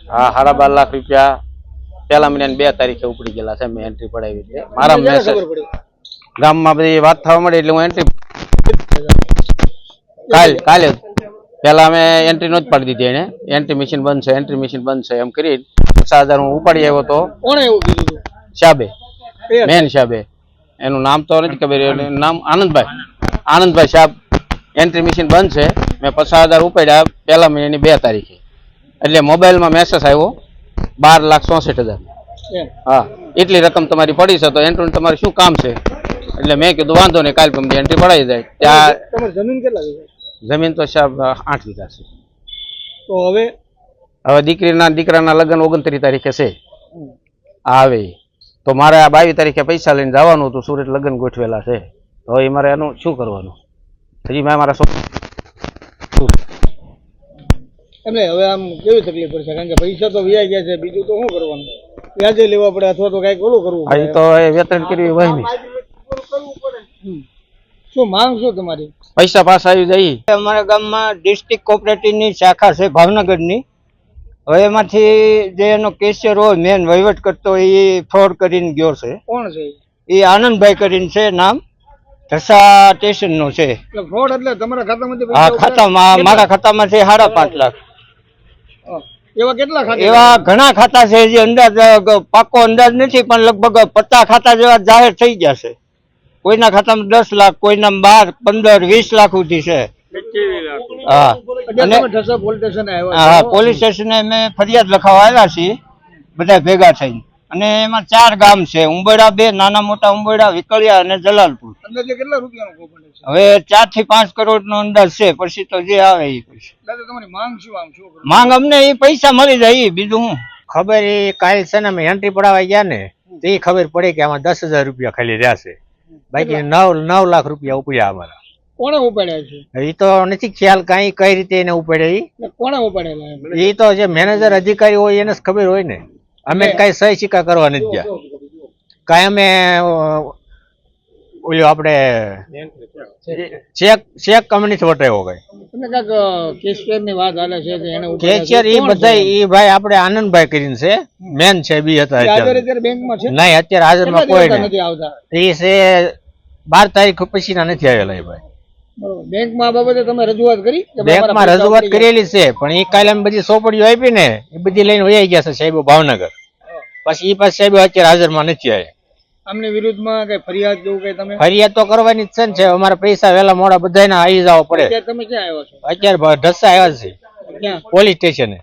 હા 12.5 લાખ રૂપિયા પહેલા મહિનાની 2 તારીખે ઉપડી ગયેલા છે. મેં એન્ટ્રી પડાવી છે મારા મેસેજ ગામમાં બધી વાત થવા મળી એટલે હું એન્ટ્રી કાલે પેલા અમે એન્ટ્રી નહોતી પાડી દીધી. એને એન્ટ્રી મશીન બંધ છે એમ કરી 50,000 હું ઉપાડી આવ્યો તો. કોણે એવું કીધું? સાહેબે, મેન સાહેબે, એનું નામ તો નથી ખબર, નામ આનંદભાઈ સાહેબ. એન્ટ્રી મશીન બંધ છે. મેં 50,000 ઉપાડ્યા પહેલા મહિનાની 2 તારીખે. એટલે મોબાઈલમાં મેસેજ આવ્યો 12,64,000. હા, એટલી રકમ તમારી પડી છે તો એન્ટ્રી તમારે શું કામ છે? એટલે મેં કીધું વાંધો નહીં, કાલ તમને એન્ટ્રી પડાવી જાય. ત્યાં જમીન કેટલા વીઘા? જમીન તો સાહેબ 8 વીઘા છે. તો હવે દીકરાના લગ્ન 29 તારીખે છે. આવે તો મારે આ 22 તારીખે પૈસા લઈને જવાનું હતું. સુરત લગ્ન ગોઠવેલા છે. તો એ મારે એનું શું કરવાનું? હજી મેં મારા એમને હવે આમ કેવી તકલીફ પડશે? કારણ કે પૈસા તો વ્યાજ ગયા છે, બીજું તો શું કરવાનું? વ્યાજે લેવા પડે અથવા તો કઈક ઓલું કરવું પડે. તો વેતન કરવી હોય ને. શું માંગ શું તમારી? પૈસા પાસ આવી જાય. અમારા ગામમાં ડિસ્ટ્રિક્ટ કોઓપરેટિવની શાખા છે ભાવનગરની. હવે એમાંથી જે એનો કેશિયર હોય, મેન વહીવટ કરતો હોય, એ ફ્રોડ કરીને ગયો છે. કોણ છે એ? આનંદભાઈ કરીને છે નામ, ઢસા સ્ટેશનનો છે. ફ્રોડ એટલે તમારા ખાતામાંથી? હા, ખાતામાં, મારા ખાતામાંથી 5.5 લાખ. એવા કેટલા ખાતા? એવા ઘણા ખાતા છે જે અંદાજ પાકો અંદાજ નથી, પણ લગભગ 50 ખાતા જેવા જાહેર થઈ ગયા છે. કોઈના ખાતામાં 10 લાખ, કોઈના 12, 15, 20 લાખ સુધી છે. હા, પોલીસ સ્ટેશને અમે ફરિયાદ લખાવા આવ્યા છીએ બધા ભેગા થઈને. અને એમાં 4 ગામ છે, ઉંબરડા 2, નાના મોટા ઉંબરડા, વિકળિયા અને જલાલપુર. કેટલા રૂપિયાનો હવે 4 થી 5 કરોડ નો અંદાજ છે. પછી તો જે આવે એ માંગ અમને એ પૈસા મળી જાય. બીજું હું ખબર? એ કાલ છે ને અમે એન્ટ્રી પડાવવા ગયા ને તો એ ખબર પડી કે આમાં 10,000 રૂપિયા ખાલી રહ્યા છે. બાકી 9 લાખ રૂપિયા ઉપડ્યા અમારા. કોણે ઉપાડ્યા છે એ તો નથી ખ્યાલ કઈ રીતે એને ઉપાડ્યા. કોણે ઉપાડેલા? એ તો જે મેનેજર અધિકારી હોય એને જ ખબર હોય ને. અમે કઈ સહી સિક્કા કરવા નથી ગયા. કઈ અમે ઓલું આપણે ચેક કંપની થી વટાવ્યો કઈ. કેશિયર ની વાત હાલે છે કે એને કેશિયર એ બધા એ ભાઈ આપણે આનંદભાઈ કરીને છે, મેન છે. બી હતા અત્યારે બેંકમાં છે? નહીં, અત્યારે હાજરમાં કોઈ નથી આવતા. એ છે 12 તારીખ પછી ના નથી આવેલા એ ભાઈ. બેંકમાં આ બાબતે તમે રજૂઆત કરી? બેંકમાં રજૂઆત કરેલી છે, પણ એ કાલે બધી સોપડીઓ આપી ને એ બધી લઈને વહી ગયા છે સાહેબો ભાવનગર. પછી એ પાછા સાહેબો અત્યારે હાજરમાં નથી આવ્યા. આમની વિરુદ્ધમાં કઈ ફરિયાદ જેવું કઈ તમે? ફરિયાદ તો કરવાની જ છે. અમારા પૈસા વહેલા મોડા બધાને આવી જવા પડે. તમે ક્યાં આવ્યા છો? અત્યારે ઢસા આવ્યા છે પોલીસ સ્ટેશને.